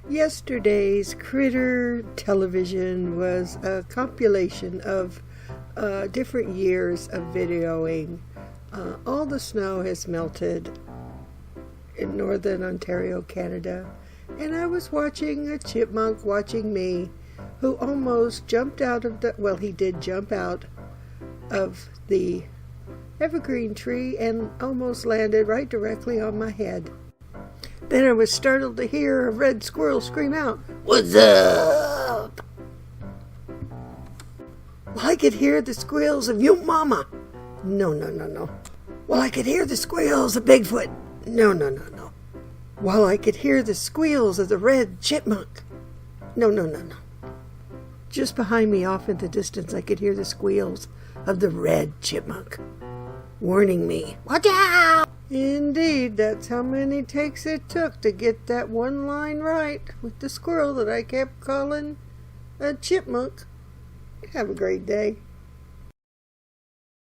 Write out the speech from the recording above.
Yesterday's Critter television was a compilation of different years of videoing. All the snow has melted in northern Ontario, Canada, and I was watching a chipmunk watching me, who almost jumped out of he did jump out of the evergreen tree and almost landed right directly on my head. Then I was startled to hear a red squirrel scream out, "What's up?" Well, I could hear the squeals of "Yo mama." No. Well, I could hear the squeals of Bigfoot. No. Well, I could hear the squeals of the red chipmunk. No. Just behind me, off in the distance, I could hear the squeals of the red chipmunk, warning me, "Watch out!" Indeed, that's how many takes it took to get that one line right with the squirrel that I kept calling a chipmunk. Have a great day.